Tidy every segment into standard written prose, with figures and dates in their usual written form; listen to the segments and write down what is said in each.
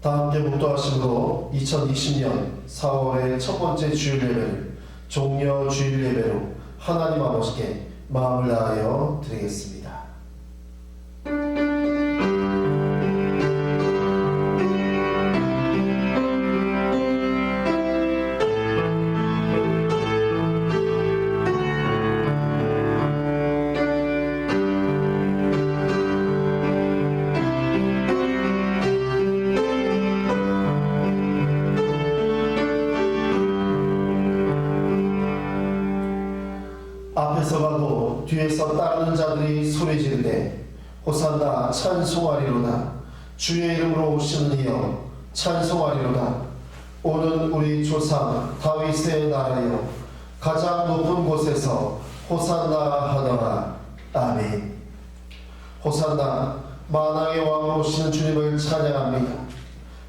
다 함께 묵도하심으로 2020년 4월의 첫 번째 주일 예배를 종려 주일 예배로 하나님 아버지께 마음을 다하여 드리겠습니다. 앞에서 가도 뒤에서 따르는 자들이 소리 지르되 호산나 찬송하리로다. 주의 이름으로 오시는 이여 찬송하리로다. 오는 우리 조상 다윗의 나라여 가장 높은 곳에서 호산나 하더라. 아멘. 호산나 만왕의 왕으로 오시는 주님을 찬양합니다.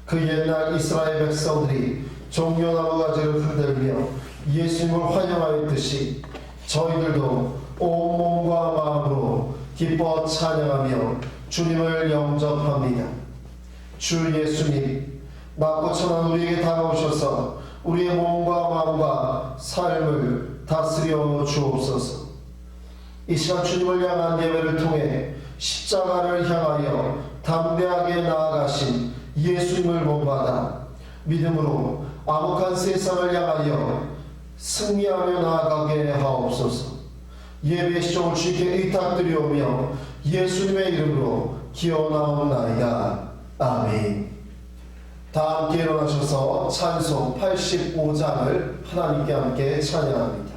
그 옛날 이스라엘 백성들이 종려나무 가지를 흔들며 예수님을 환영하였듯이 저희들도 온몸과 마음으로 기뻐 찬양하며 주님을 영접합니다. 주 예수님, 낮고 천한 우리에게 다가오셔서 우리의 몸과 마음과 삶을 다스려 주옵소서. 이 시간 주님을 향한 예배를 통해 십자가를 향하여 담대하게 나아가신 예수님을 본받아 믿음으로 암흑한 세상을 향하여 승리하며 나아가게 하옵소서. 예배 시종을 주께 의탁드리오며 예수님의 이름으로 기어나옵나이다. 아멘. 다 함께 일어나셔서 찬송 85장을 하나님께 함께 찬양합니다.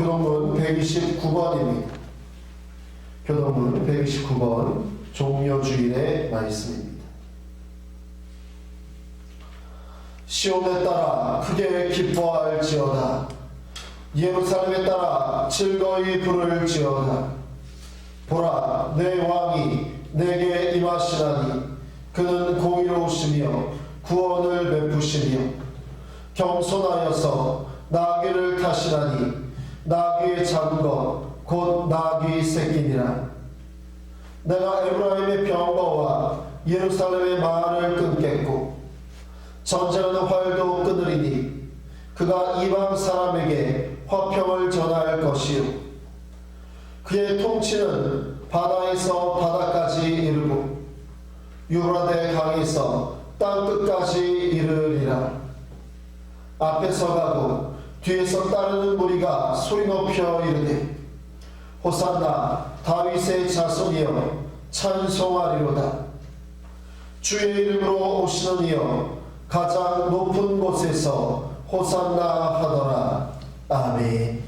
교동문 129번입니다. 교동문 129번 종려주일의 말씀입니다. 시온에 따라 크게 기뻐할지어다. 예루살렘에 따라 즐거이 부를지어다. 보라, 내 왕이 내게 임하시나니 그는 공의로우시며 구원을 베푸시며 겸손하여서 나귀를 타시나니 나귀의 작은 것 곧 나귀 새끼니라. 내가 에브라임의 병거와 예루살렘의 말을 끊겠고 전쟁은 활도 끊으리니 그가 이방 사람에게 화평을 전할 것이요 그의 통치는 바다에서 바다까지 이르고 유브라데 강에서 땅 끝까지 이르리라. 앞에서 가고 뒤에서 따르는 무리가 소리 높여 이르되 호산나 다윗의 자손이여 찬송하리로다. 주의 이름으로 오시는 이여 가장 높은 곳에서 호산나 하더라. 아멘.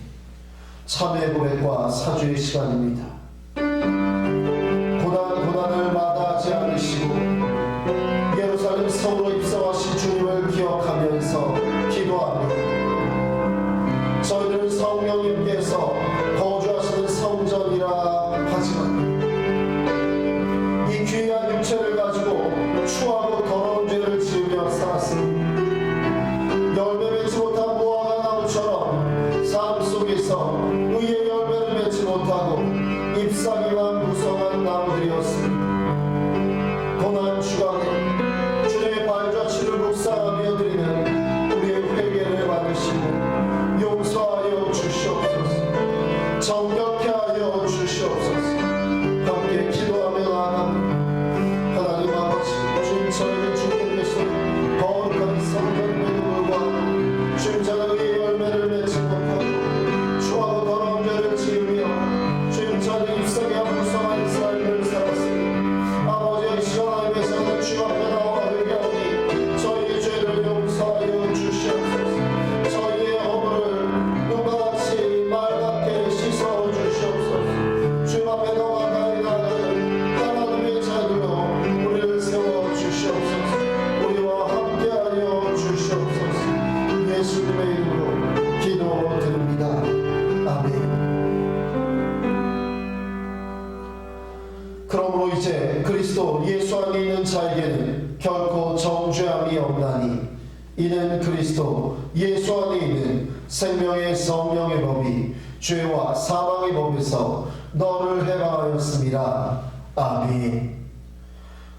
참회 고백과 사주의 시간입니다. 고난을 마다하지 않으시고 예루살렘 성으로 입성하신 주님을 기억하면서 기도하며 저희들은 성령님께서 거주하시는 성전이라 하지만 이 귀한 육체를 가지고 추하고 더러운 죄를 지으며 살았습니다. 열매 맺지 못한 무화과 나무처럼 삶 속에서 의의 열매를 맺지 못하고 잎사귀만 무성한 나무들이었습니다. 고난 주간에 주님의 발자취를 묵상하며 드리는 우리의 회개를 받으시고 용서하여 주시옵소서. 정결케 하여 주시옵소서. 함께 기도하며 나아갑니다. 하나님 아버지, 주님 저에게 주님을 계시는 거룩한 성전임에도 불구하고 주님 저는 의의 열매를 맺지 못하고 추하고 더러운 죄를 지으며 주님 저는 입성이와 무성한 삶을 살았습니다. 아버지, 이 시간 하나님께서는 주님 앞에 나와 회개하오니 저희의 죄를 용서하여 주시옵소서. 저희의 허물을 눈과 같이 맑게 씻어 주시옵소서. 주님 앞에 나와 나아가는 하나님의 자녀로 우리를 세워 주시옵소서. 우리와 함께하여 주시옵소서. 예수님의 이름으로 기도드립니다. 아멘. 그러므로 이제 그리스도 예수 안에 있는 자에게는 결코 정죄함이 없나니 이는 그리스도 예수 안에 있는 생명의 성령의 법이 죄와 사망의 법에서 너를 해방하였습니다. 아멘.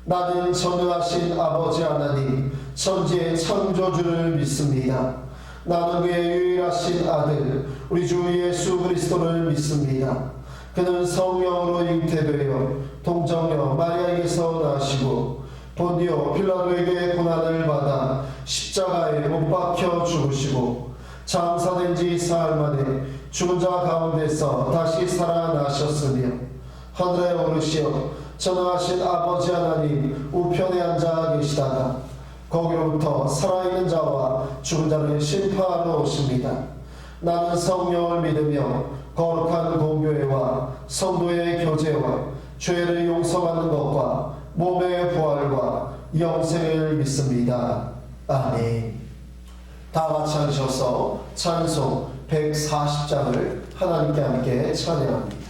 나는 전능하신 아버지 하나님 천지의 창조주를 믿습니다. 나는 그의 유일하신 아들 우리 주 예수 그리스도를 믿습니다. 그는 성령으로 잉태되어 동정녀 마리아에게서 나시고 본디오 빌라도에게 고난을 받아 십자가에 못 박혀 죽으시고 장사된 지 사흘 만에 죽은 자 가운데서 다시 살아나셨으며 하늘에 오르시어 전능하신 아버지 하나님 우편에 앉아 계시다가 거기로부터 살아있는 자와 죽은 자를 심판하러 오십니다. 나는 성령을 믿으며 거룩한 공교회와 성도의 교제와 죄를 용서받는 것과 몸의 부활과 영생을 믿습니다. 아멘. 다 같이 하셔서 찬송 140장을 하나님께 함께 찬양합니다.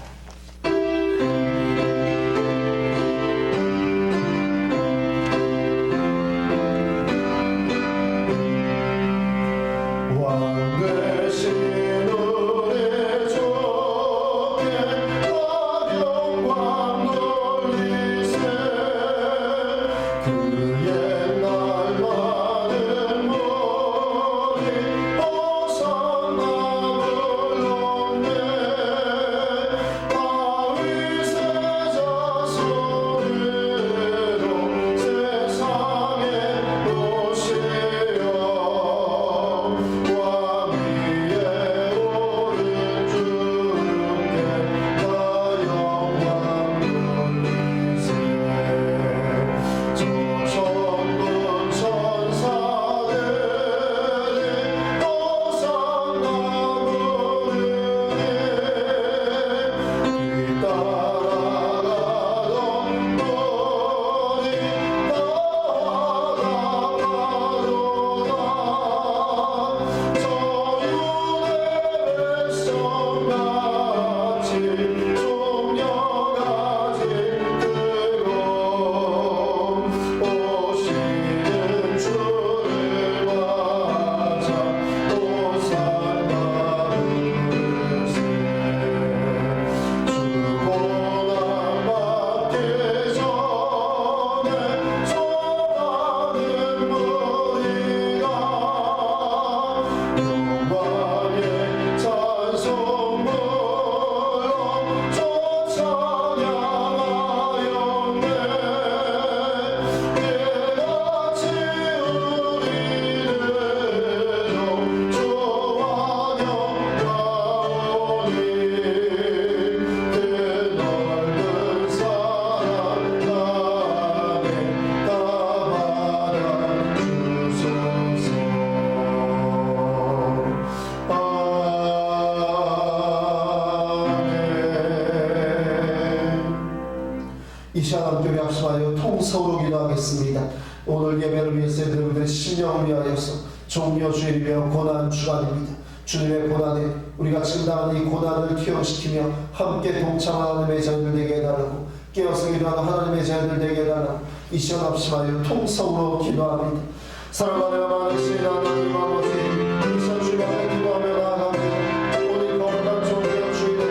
시간 함께 합심하여 통성으로 기도하겠습니다. 오늘 예배를 위해서 여러분들의 심령을 위하여서 종려 주일이며 고난 주간입니다. 주님의 고난에 우리가 지금 당하는 이 고난을 기억시키며 함께 동참하는 하나님의 자녀들 되게 해달라고, 깨어서 기도하는 하나님의 자녀들 되게 해달라고 이 시간 합심하여 통성으로 기도합니다. 사랑하며 많으신 하나님 아버지, 이 시간 주님 앞에 기도하며 나아갑니다. 오늘 거룩한 종려 주일에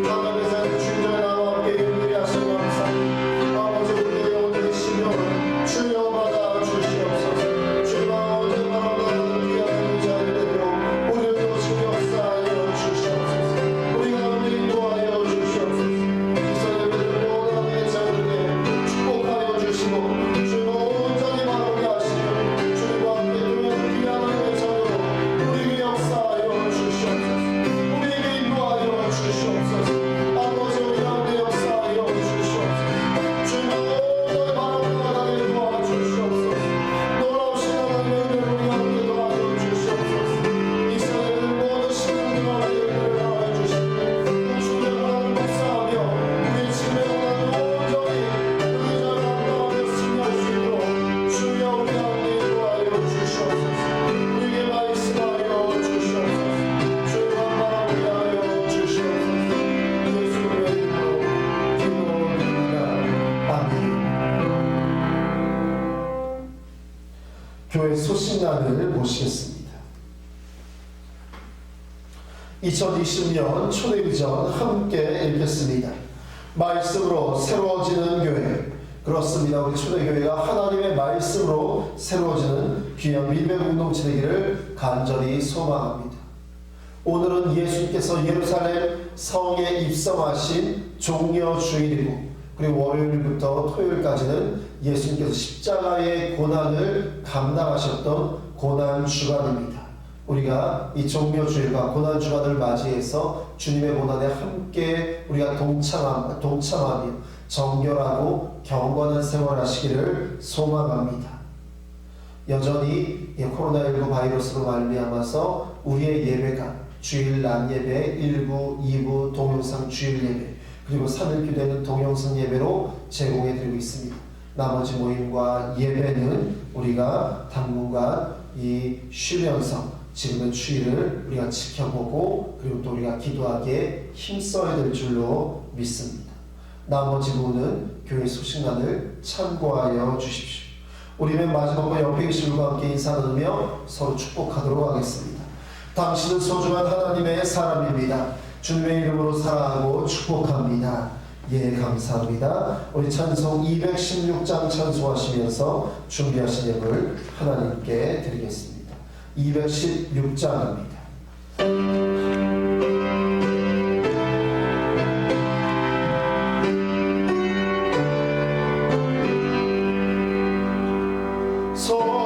하나님의 자녀 주님의 나와 함께 일들이 하시는 감사합니다. 아버지, 우리의 오늘의 심령을 주여 받아 주시옵소서. 주님아, 어제 바라보는 귀한 자녀들로 우리를 도우시고 역사하여 주시옵소서. 우리가 오늘 인도하여 주시옵소서. 이 자녀들을 모든 하나님의 자녀들에게 축복하여 주시고 주님 온전히 바라보게 하시며 주님과 함께 동행하는 귀한 하나님의 자녀로 우리에게 역사하여 주시옵소서. 우리에게 인도하여 주시옵소서. 아버지, 우리 가운데 역사하여 주시옵소서. 주님 온전히 바라보는 하나님 도와주시옵소서. 놀라우신 하나님의 은혜를 우리 가운데 도와주시옵소서. 이 자녀들 모든 신앙과 은혜를 더하여 주시고 주님의 권한을 묵상하며 우리 집의 권한을 온전히 우리 자녀 감당하며 승리할 수 있도록 주여 우리 가운데 인도하여 주시옵소서. 우리에게 말씀하여 주시옵소서. 주님만 바라보게 하여 주시옵소서. 예수님의 이름으로 기도드립니다. 아멘. 교회 소식란을 모시겠습니다. 2020년 초대기전 함께 읽겠습니다. 말씀으로 새로워지는 교회. 그렇습니다. 우리 초대교회가 하나님의 말씀으로 새로워지는 귀한 밀배 공동체 되기를 간절히 소망합니다. 오늘은 예수님께서 예루살렘 성에 입성하신 종려 주일이고, 그리고 월요일부터 토요일까지는 예수님께서 십자가의 고난을 감당하셨던 고난 주간입니다. 우리가 이 종려 주일과 고난 주간을 맞이해서 주님의 고난에 함께 우리가 동참하며 정결하고 경건한 생활하시기를 소망합니다. 여전히 코로나19 바이러스로 말미암아서 우리의 예배가 주일 낮 예배, 1부, 2부 동영상 주일 예배, 그리고 3일 기도회는 동영상 예배로 제공해드리고 있습니다. 나머지 모임과 예배는 우리가 당분간 쉬면서 지금의 추위를 우리가 지켜보고, 그리고 또 우리가 기도하기에 힘써야 될 줄로 믿습니다. 나머지 부분은 교회 소식란을 참고하여 주십시오. 우리는 마지막으로 옆에 계신 분과 함께 인사 나누며 서로 축복하도록 하겠습니다. 당신은 소중한 하나님의 사람입니다. 주님의 이름으로 사랑하고 축복합니다. 예, 감사합니다. 우리 찬송 216장 찬송하시면서 준비하신 예물 하나님께 드리겠습니다. 216장입니다. 사랑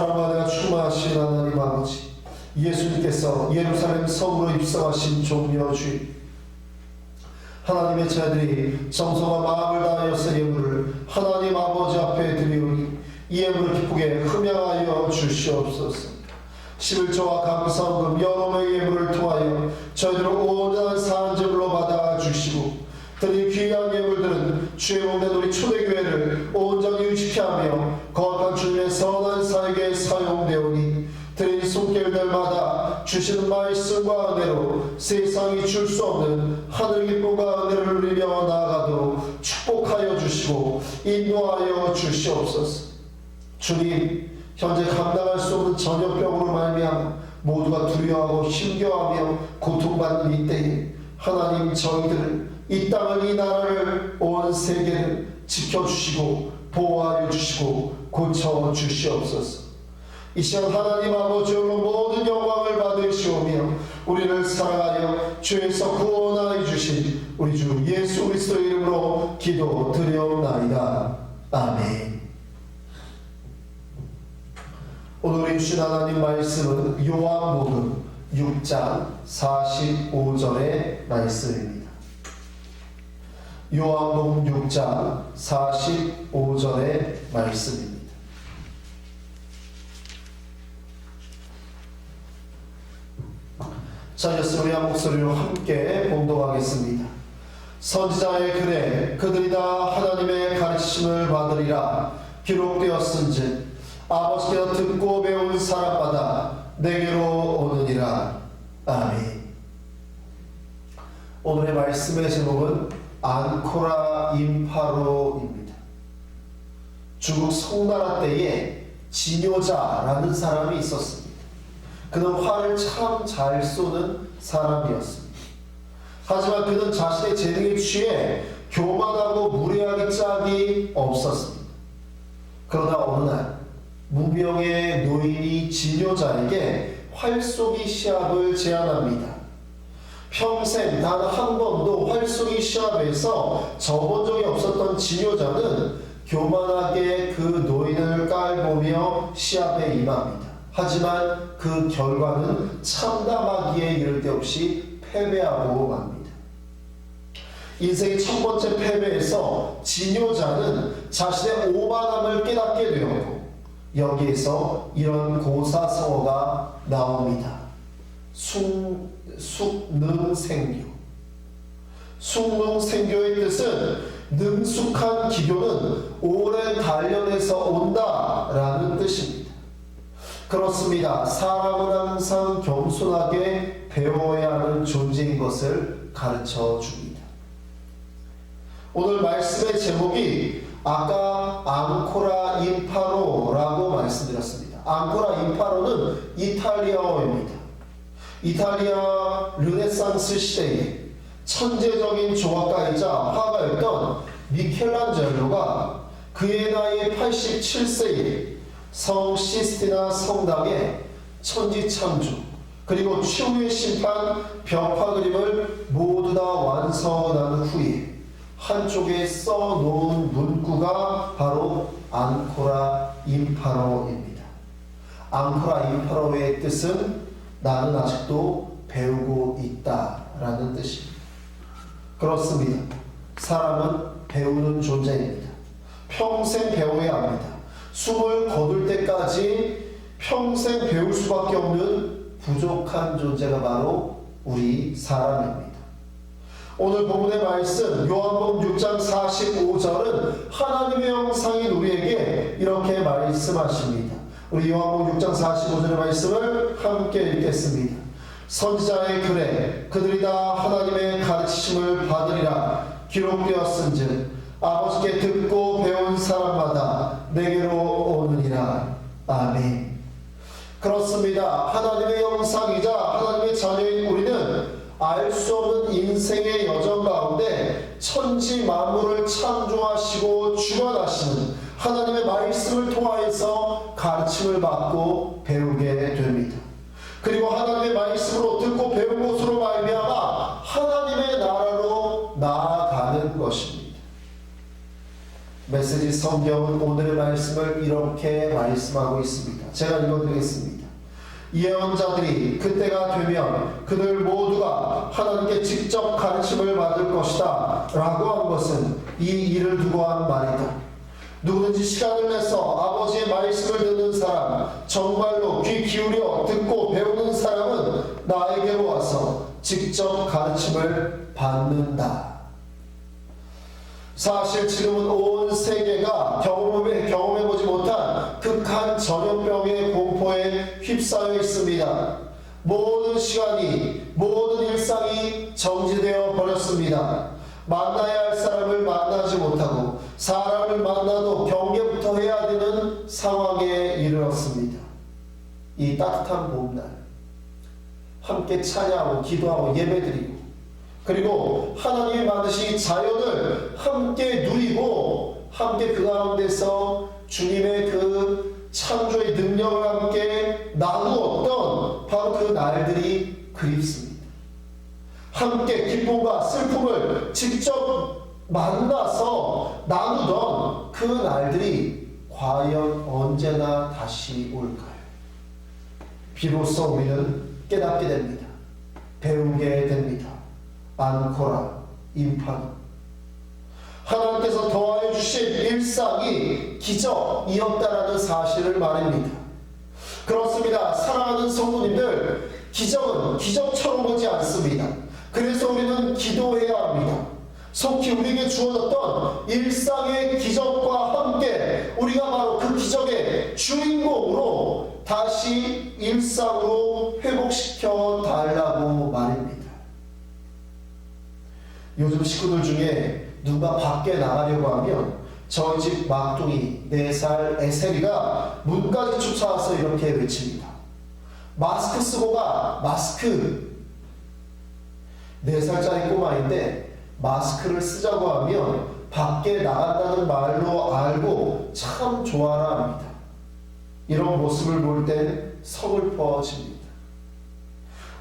사랑과 내가 충만하신 하나님 아버지, 예수님께서 예루살렘 성으로 입성하신 종려 주님, 하나님의 자들이 정성과 마음을 다하여서 예물을 하나님 아버지 앞에 드리오니 이 예물을 기쁘게 흠양하여 주시옵소서. 11조와 감사원금 여러분의 예물을 통하여 저희들을 온전한 사한제물로 받아 주시고, 드린 귀한 예물들은 주의 몸된 우리 초대교회를 온전히 유지케 하며 거룩한 주님의 선한 사역에 사용되오니, 드린 손길들마다 주시는 말씀과 은혜로 세상이 줄 수 없는 하늘 기쁨과 은혜를 누리며 나아가도록 축복하여 주시고 인도하여 주시옵소서. 주님, 현재 감당할 수 없는 전염병으로 말미암아 모두가 두려워하고 힘겨워하며 고통받는 이때에 하나님, 저희들을, 이 땅을, 이 나라를, 온 세계를 지켜주시고 보호하여 주시고 고쳐 주시옵소서. 이 시간 하나님 아버지로 모든 영광을 받으시오며 우리를 사랑하여 죄에서 구원하여 주신 우리 주 예수 그리스도의 이름으로 기도드려옵나이다. 아멘. 오늘 주신 하나님 말씀은 요한복음 6장 45절의 말씀입니다. 요한복음 6장 45절의 말씀입니다. 자, 이어서 우리 한 목소리로 함께 봉독하겠습니다. 선지자의 글에 그들이 다 하나님의 가르침을 받으리라 기록되었은즉 아버지께서 듣고 배운 사람마다 내게로 오느니라. 아멘. 오늘의 말씀의 제목은 앙코라 임파로입니다. 중국 송나라 때에 진요자라는 사람이 있었습니다. 그는 활을 참 잘 쏘는 사람이었습니다. 하지만 그는 자신의 재능에 취해 교만하고 무례하기 짝이 없었습니다. 그러다 어느 날 무명의 노인이 진요자에게 활쏘기 시합을 제안합니다. 평생 단 한 번도 활쏘기 시합에서 져본 적이 없었던 진요자는 교만하게 그 노인을 깔보며 시합에 임합니다. 하지만 그 결과는 참담하기에 이를 데 없이 패배하고 맙니다. 인생의 첫 번째 패배에서 진요자는 자신의 오만함을 깨닫게 되었고, 여기에서 이런 고사성어가 나옵니다. 숙능생교. 숙능생교의 뜻은 능숙한 기교는 오랜 단련에서 온다라는 뜻입니다. 그렇습니다. 사람은 항상 겸손하게 배워야 하는 존재인 것을 가르쳐 줍니다. 오늘 말씀의 제목이 아까 앙코라 임파로라고 말씀드렸습니다. 앙코라 임파로는 이탈리아어입니다. 이탈리아 르네상스 시대에 천재적인 조각가이자 화가였던 미켈란젤로가 그의 나이 87세에 성 시스티나 성당에 천지창조 그리고 최후의 심판 벽화 그림을 모두 다 완성한 후에 한쪽에 써놓은 문구가 바로 앙코라 임파로입니다. 앙코라 임파로의 뜻은 나는 아직도 배우고 있다라는 뜻입니다. 그렇습니다. 사람은 배우는 존재입니다. 평생 배워야 합니다. 숨을 거둘 때까지 평생 배울 수밖에 없는 부족한 존재가 바로 우리 사람입니다. 오늘 본문의 말씀 요한복음 6장 45절은 하나님의 형상인 우리에게 이렇게 말씀하십니다. 우리 요한복음 6장 45절의 말씀을 함께 읽겠습니다. 선지자의 글에 그들이 다 하나님의 가르치심을 받으리라 기록되었은즉 아버지께 듣고 배운 사람마다 내게로 오느니라. 아멘. 그렇습니다. 하나님의 형상이자 하나님의 자녀인 우리는 알 수 없는 인생의 여정 가운데 천지 만물을 창조하시고 주관하시는 하나님의 말씀을 통하여서 가르침을 받고 배우게 됩니다. 그리고 하나님의 말씀으로 듣고 배운 것으로 말미암아 하나님의 나라로 나아가는 것입니다. 몇 메시지 성경은 오늘의 말씀을 이렇게 말씀하고 있습니다. 제가 읽어드리겠습니다. 예언자들이 그때가 되면 그들 모두가 하나님께 직접 가르침을 받을 것이다 라고 한 것은 이 일을 두고 한 말이다. 누구든지 시간을 내서 아버지의 말씀을 듣는 사람, 정말로 귀 기울여 듣고 배우는 사람은 나에게로 와서 직접 가르침을 받는다. 사실 지금은 온 세계가 경험해보지 못한 극한 전염병의 공포에 휩싸여 있습니다. 모든 시간이, 모든 일상이 정지되어 버렸습니다. 만나야 할 사람을 만나지 못하고 사람을 만나도 경계부터 해야 되는 상황에 이르렀습니다. 이 따뜻한 봄날 함께 찬양하고 기도하고 예배드리고, 그리고 하나님이 만드신 자연을 함께 누리고 함께 그 가운데서 주님의 그 창조의 능력을 함께 나누었던 바로 그 날들이 그립습니다. 함께 기쁨과 슬픔을 직접 만나서 나누던 그 날들이 과연 언제나 다시 올까요? 비로소 우리는 깨닫게 됩니다. 배우게 됩니다. 안코라, 임파누. 하나님께서 더하여 주신 일상이 기적이었다라는 사실을 말합니다. 그렇습니다. 사랑하는 성도님들, 기적은 기적처럼 오지 않습니다. 그래서 우리는 기도해야 합니다. 속히 우리에게 주어졌던 일상의 기적과 함께 우리가 바로 그 기적의 주인공으로 다시 일상으로 회복시켜 달라고 말입니다. 요즘 식구들 중에 누가 밖에 나가려고 하면 저희 집 막둥이 4살 에셀이가 문까지 쫓아와서 이렇게 외칩니다. 마스크 쓰고 가, 마스크. 4살짜리 꼬마인데 마스크를 쓰자고 하면 밖에 나간다는 말로 알고 참 좋아라 합니다. 이런 모습을 볼 땐 서글퍼집니다.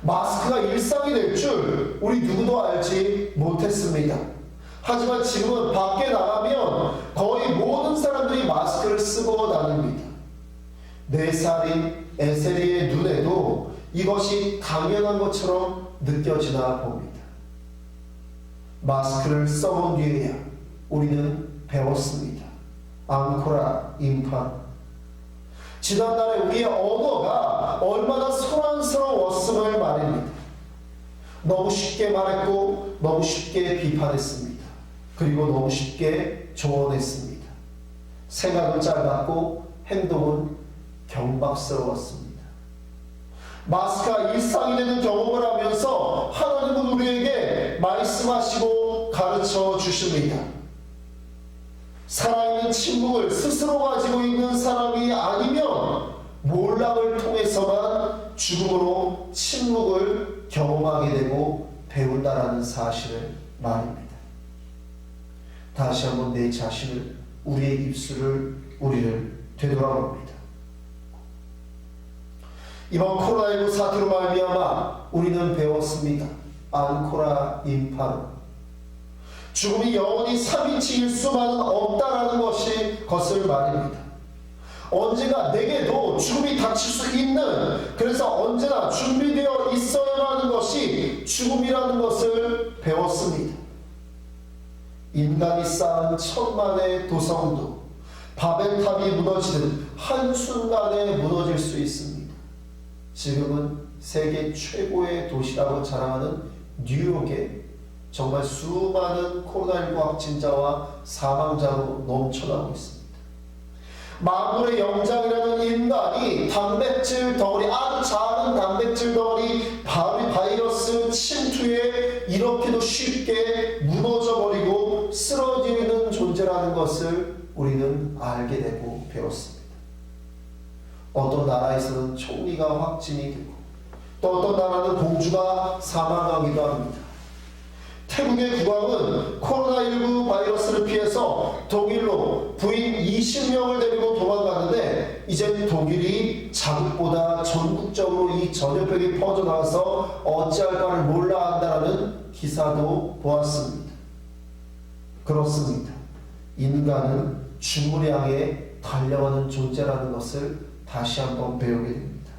마스크가 일상이 될 줄 우리 누구도 알지 못했습니다. 하지만 지금은 밖에 나가면 거의 모든 사람들이 마스크를 쓰고 다닙니다. 4살인 에세리의 눈에도 이것이 당연한 것처럼 느껴지나 봅니다. 마스크를 써본 뒤에야 우리는 배웠습니다. 앙코라 임파. 지난날에 우리의 언어가 얼마나 소란스러웠음을 말입니다. 너무 쉽게 말했고 너무 쉽게 비판했습니다. 그리고 너무 쉽게 조언했습니다. 생각은 짧았고 행동은 경박스러웠습니다. 마스크가 일상이 되는 경험을 하면서 하나님은 우리에게 말씀하시고 가르쳐 주십니다. 살아있는 침묵을 스스로 가지고 있는 사람이 아니면 몰락을 통해서만 죽음으로 침묵을 경험하게 되고 배운다라는 사실을 말입니다. 다시 한번 내 자신을, 우리의 입술을, 우리를 되돌아봅니다. 이번 코로나19 사태로 말미암아 우리는 배웠습니다. 안코라 임파로. 죽음이 영원히 3인칭일 수만은 없다라는 것을 말입니다. 언제가 내게도 죽음이 닥칠 수 있는, 그래서 언제나 준비되어 있어야 하는 것이 죽음이라는 것을 배웠습니다. 인간이 쌓은 천만의 도성도 바벨탑이 무너지듯 한순간에 무너질 수 있습니다. 지금은 세계 최고의 도시라고 자랑하는 뉴욕에 정말 수많은 코로나19 확진자와 사망자로 넘쳐나고 있습니다. 만물의 영장이라는 인간이 단백질 덩어리, 아주 작은 단백질 덩어리 바이러스 침투에 이렇게도 쉽게 무너져버리고 쓰러지는 존재라는 것을 우리는 알게 되고 배웠습니다. 어떤 나라에서는 총리가 확진이 되고 또 어떤 나라는 공주가 사망하기도 합니다. 태국의 국왕은 코로나19 바이러스를 피해서 독일로 부인 20명을 데리고 도망갔는데 이제 독일이 자국보다 전국적으로 이 전염병이 퍼져나가서 어찌할 바를 몰라 한다는 기사도 보았습니다. 그렇습니다. 인간은 죽음을 향해 달려가는 존재라는 것을 다시 한번 배우게 됩니다.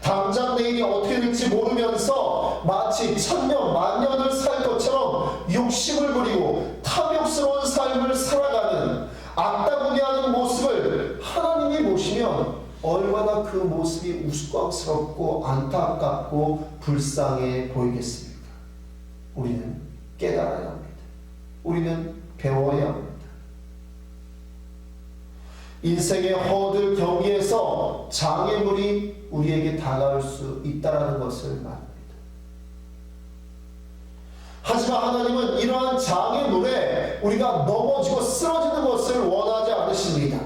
당장 내일이 어떻게 될지 모르면서 마치 천년 만년을 살 것처럼 욕심을 부리고 탐욕스러운 삶을 살아가는 악다구니하는 모습을 하나님이 보시면 얼마나 그 모습이 우스꽝스럽고 안타깝고 불쌍해 보이겠습니까? 우리는 깨달아야 합니다. 우리는 배워야 합니다. 인생의 허들 경기에서 장애물이 우리에게 다가올 수 있다는 것을 말합니다. 하지만 하나님은 이러한 장애물에 우리가 넘어지고 쓰러지는 것을 원하지 않으십니다.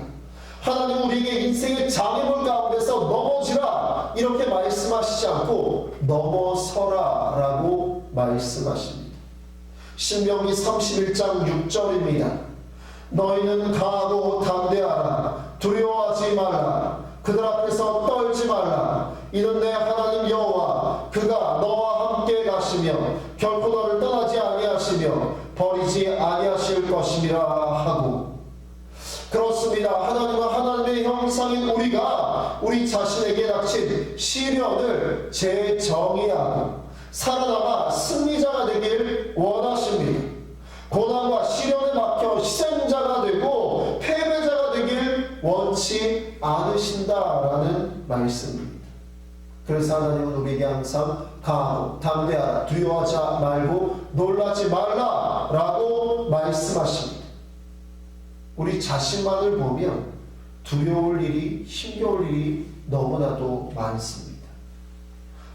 하나님은 우리에게 인생의 장애물 가운데서 넘어지라 이렇게 말씀하시지 않고 넘어서라 라고 말씀하십니다. 신명기 31장 6절입니다. 너희는 강하고 담대하라. 두려워하지 말라. 그들 앞에서 떨지 말라. 이는 내 하나님 여호와 그가 너와 함께 가시며 결코 너를 떠나지 아니하시며 버리지 아니하실 것임이라 하고. 그렇습니다. 하나님은 하나님의 형상인 우리가 우리 자신에게 닥친 시련을 재정의하고 살아남아 승리자가 되길 원하십니다. 고난과 시련에 막혀 희생자가 되고 패배자가 되길 원치 않으신다라는 말씀입니다. 그래서 하나님은 우리에게 항상 강하고 담대하라, 두려워하지 말고 놀라지 말라라고 말씀하십니다. 우리 자신만을 보면 두려울 일이, 힘겨울 일이 너무나도 많습니다.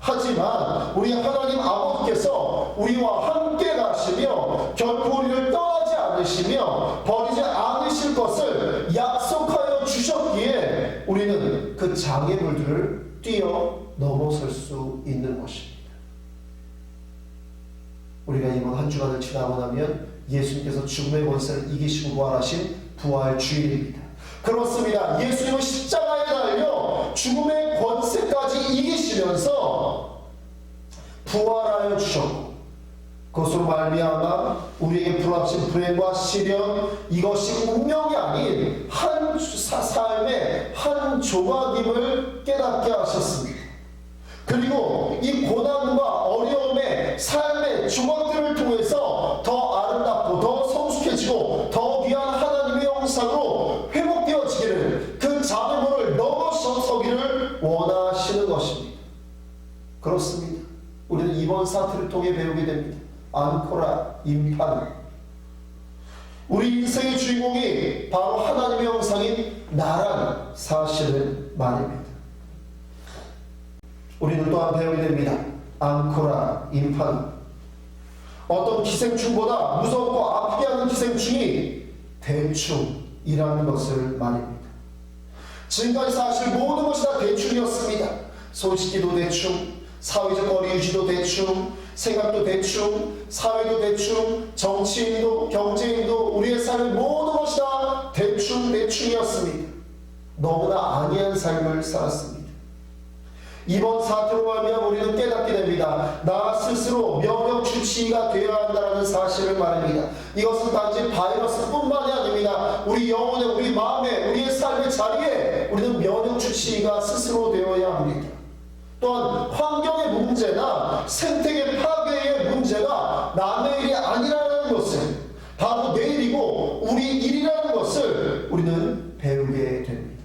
하지만 우리 하나님 아버지께서 우리와 함께 가시며 결코 우리를 떠나지 않으시며 버리지 않으실 것을 약속하여 주셨기에 우리는 그 장애물들을 뛰어 넘어설 수 있는 것입니다. 우리가 이번 한 주간을 지나고 나면 예수님께서 죽음의 권세를 이기시고 부활하신 부활 주일입니다. 그렇습니다. 예수님은 십자가에 달려 죽음의 권세까지 이기시면서 부활하여 주셨고 그것으로 말미암아 우리에게 불합친 불행과 시련 이것이 운명이 아닌 한 삶의 한 조각임을 깨닫게 하셨습니다. 그리고 이 고난과 어려움의 삶의 조각들을 통해서 더 아름답고 더 성숙해지고 더 귀한 하나님의 형상으로 회복되어지기를 그 장애물을 넘어서기를 원하시는 것입니다. 그렇습니다. 우리는 이번 사태를 통해 배우게 됩니다. 안코라 임판. 우리 인생의 주인공이 바로 하나님의 형상인 나라는 사실을 말입니다. 우리는 또한 배우게 됩니다. 앙코라 임판. 어떤 기생충보다 무섭고 아프게 하는 기생충이 대충이라는 것을 말입니다. 지금까지 사실 모든 것이 다 대충이었습니다. 손씻기도 대충, 사회적 거리 유지도 대충, 생각도 대충, 사회도 대충, 정치인도 경제인도 우리의 삶의 모든 것이 다 대충이었습니다. 너무나 안이한 삶을 살았습니다. 이번 사태로 말미암아 우리는 깨닫게 됩니다. 나 스스로 면역 주치의가 되어야 한다는 사실을 말합니다. 이것은 단지 바이러스뿐만이 아닙니다. 우리 영혼에, 우리 마음에, 우리의 삶의 자리에 우리는 면역 주치의가 스스로 되어야 합니다. 또한 환경의 문제나 생태계 파괴의 문제가 남의 일이 아니라는 것을, 바로 내 일이고 우리 일이라는 것을 우리는 배우게 됩니다.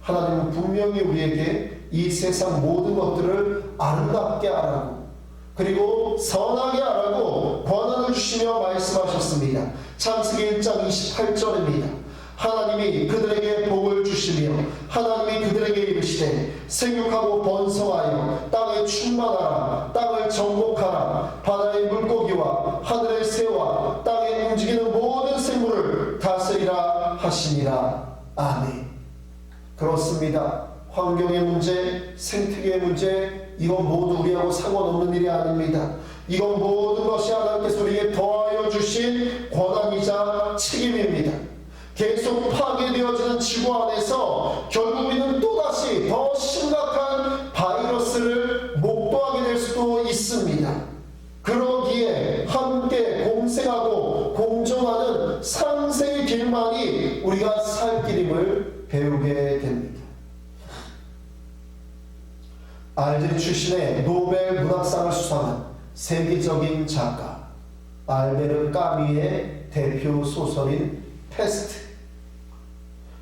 하나님은 분명히 우리에게 이 세상 모든 것들을 아름답게 하라고 그리고 선하게 하라고 권한을 주시며 말씀하셨습니다. 창세기 1장 28절입니다. 하나님이 그들에게 복을 주시며 하나님이 그들에게 이르시되 생육하고 번성하여 땅에 충만하라. 땅을 정복하라. 바다의 물고기와 하늘의 새와 땅에 움직이는 모든 생물을 다스리라 하시니라. 아멘. 그렇습니다. 환경의 문제, 생태계의 문제, 이건 모두 우리하고 상관없는 일이 아닙니다. 이건 모든 것이 하나님께서 우리에게 더하여 주신 권한이자 책임입니다. 계속 파괴되어지는 지구 안에서 결국 우리는 또다시 더 심각한 바이러스를 목도하게 될 수도 있습니다. 그러기에 함께 공생하고 공존하는 상생의 길만이 알제리 출신의 노벨 문학상을 수상한 세계적인 작가 알베르 까뮈의 대표 소설인 페스트.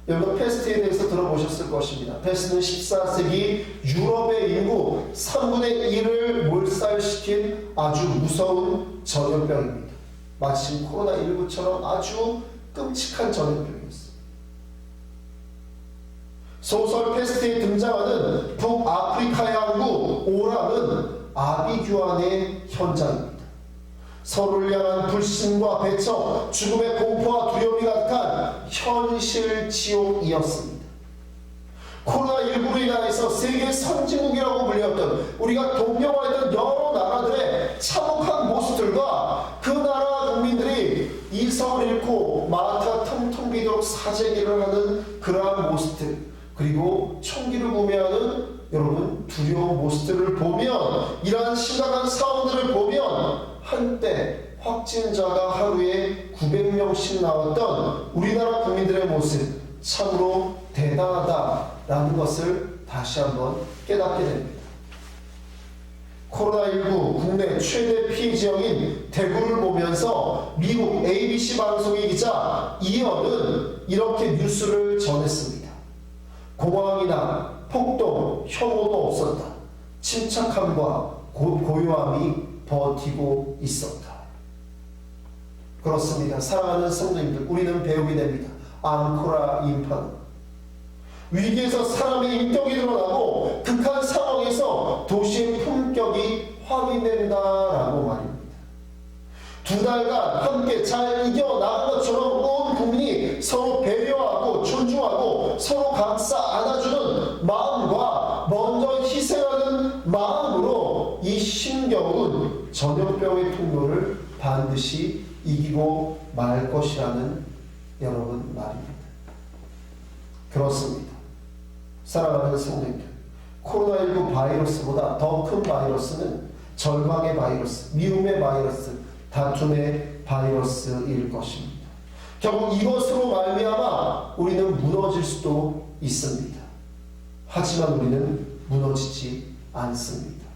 여러분 페스트에 대해서 들어보셨을 것입니다. 페스트는 14세기 유럽의 인구 3분의 1을 몰살시킨 아주 무서운 전염병입니다. 마침 코로나19처럼 아주 끔찍한 전염병이었습니다. 소설 페스트에 등장하는 북아프리카의 항구 오람은 아비규환의 현장입니다. 서로를 향한 불신과 배척, 죽음의 공포와 두려움이 가득한 현실 지옥이었습니다. 코로나19로 인하여서 세계 선진국이라고 불렸던 우리가 동경화했던 여러 나라들의 참혹한 모습들과 그 나라 국민들이 이성을 잃고 마트가 텅텅 비도록 사재기를 하는 그러한 모습들, 그리고 총기를 구매하는 여러분 두려운 모습들을 보면, 이러한 심각한 상황들을 보면 한때 확진자가 하루에 900명씩 나왔던 우리나라 국민들의 모습 참으로 대단하다라는 것을 다시 한번 깨닫게 됩니다. 코로나19 국내 최대 피해 지역인 대구를 보면서 미국 ABC 방송의 기자 이언은 이렇게 뉴스를 전했습니다. 공황이나 폭동, 혐오도 없었다. 침착함과 고요함이 버티고 있었다. 그렇습니다. 사랑하는 성도님들, 우리는 배우게 됩니다. 앙코라 인파는 위기에서 사람의 인격이 드러나고 극한 상황에서 도시의 품격이 확인된다라고 말입니다. 2달간 함께 잘 이겨나간 것처럼 온 국민이 서로 배려하고 존중하고 서로 감싸 안아주는 마음과 먼저 희생하는 마음으로 이 힘겨운 전염병의 통로를 반드시 이기고 말 것이라는 여러분 말입니다. 그렇습니다. 사랑하는 성도님들, 코로나19 바이러스보다 더 큰 바이러스는 절망의 바이러스, 미움의 바이러스, 다툼의 바이러스일 것입니다. 결국 이것으로 말미암아 우리는 무너질 수도 있습니다. 하지만 우리는 무너지지 않습니다.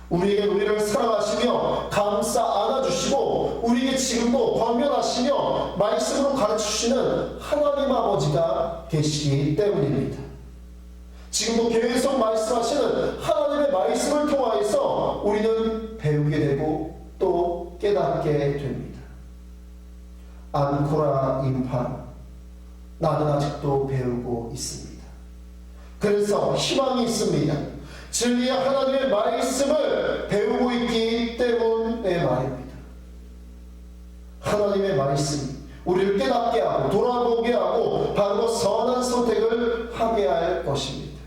우리에게 우리를 사랑하시며 감싸 안아주시고 우리에게 지금도 권면하시며 말씀으로 가르쳐주시는 하나님 아버지가 계시기 때문입니다. 지금도 계속 말씀하시는 하나님의 말씀을 통하여서 우리는 배우게 되고 또 깨닫게 됩니다. 앙코라 인파, 나는 아직도 배우고 있습니다. 그래서 희망이 있습니다. 진리의 하나님의 말씀을 배우고 있기 때문에 말입니다. 하나님의 말씀이 우리를 깨닫게 하고 돌아보게 하고 바로 선한 선택을 하게 할 것입니다.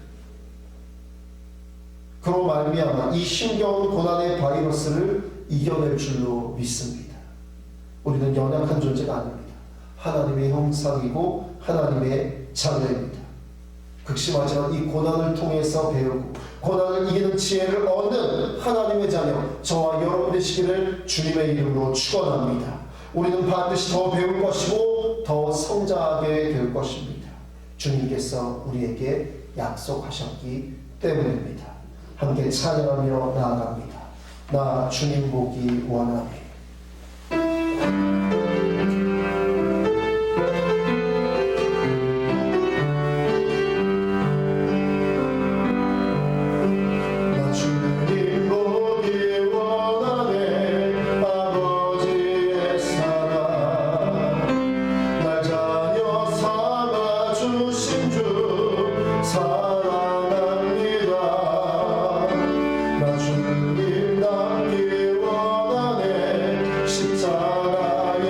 그로 말미암아 이 힘겨운 고난의 바이러스를 이겨낼 줄로 믿습니다. 우리는 연약한 존재가 아닙니다. 하나님의 형상이고 하나님의 자녀입니다. 극심하지만 이 고난을 통해서 배우고 고난을 이기는 지혜를 얻는 하나님의 자녀 저와 여러분 되시기를 주님의 이름으로 축원합니다. 우리는 반드시 더 배울 것이고 더 성장하게 될 것입니다. 주님께서 우리에게 약속하셨기 때문입니다. 함께 찬양하며 나아갑니다. 나 주님 보기 원하네. 십자가의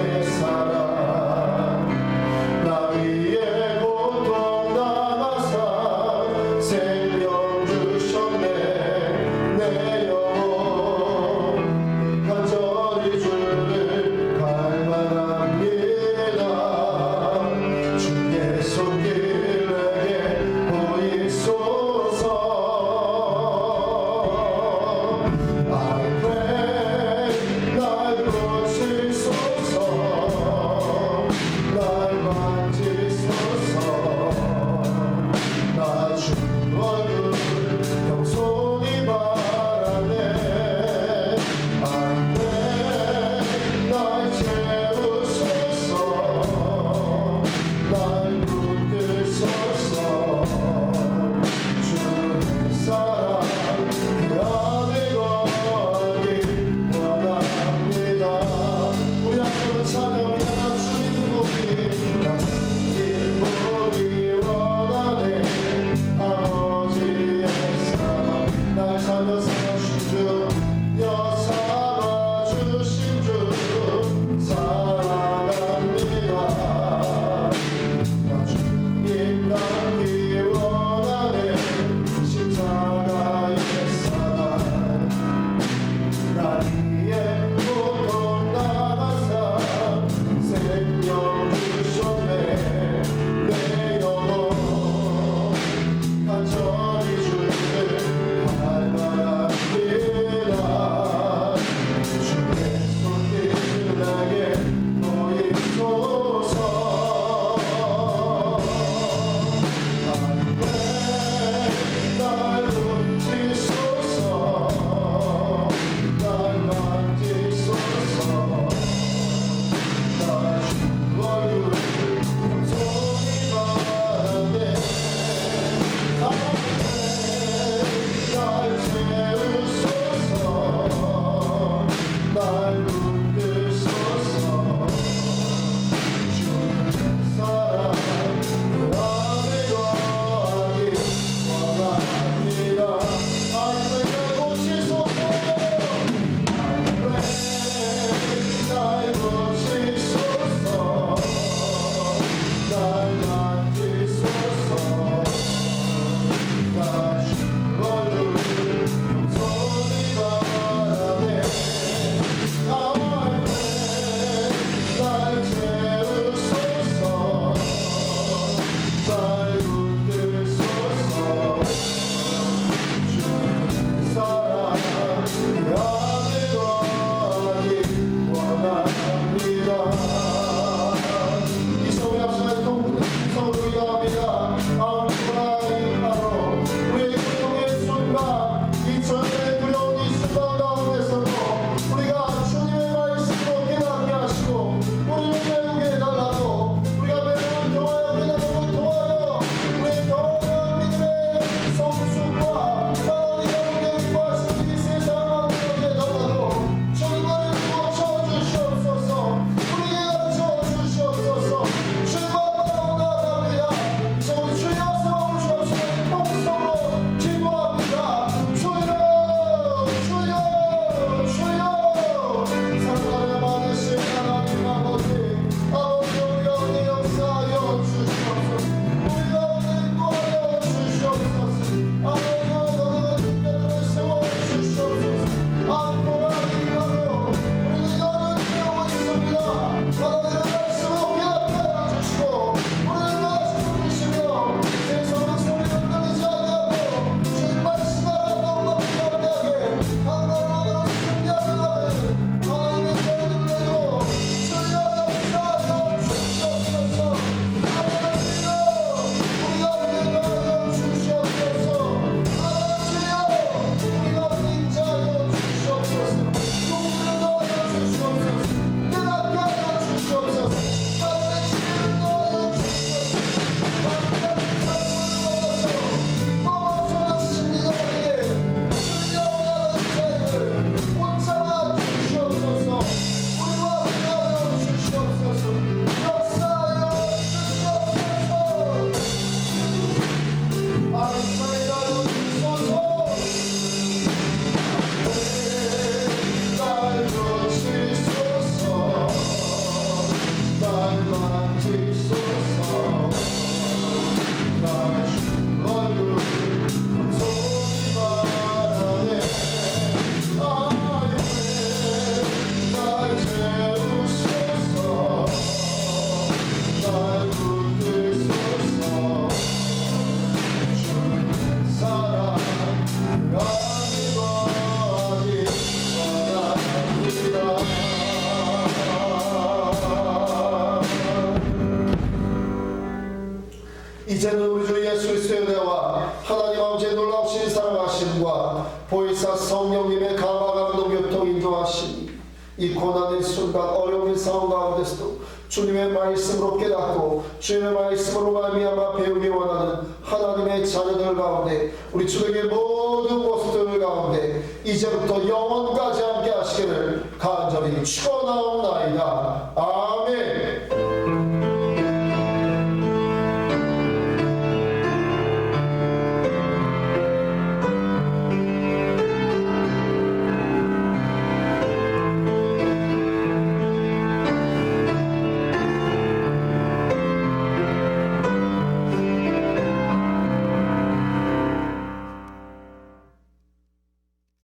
놀라우신 사랑하심과 보혜사 성령님의 감화 감동 교통 인도하심이 이 고난의 순간 어려운 상황 가운데서도 주님의 말씀으로 깨닫고 주님의 말씀으로 말미암아 배우기 원하는 하나님의 자녀들 가운데 우리 주님의 모든 모습들 가운데 이제부터 영원까지 함께 하시기를 간절히 축원하옵나이다. 아멘.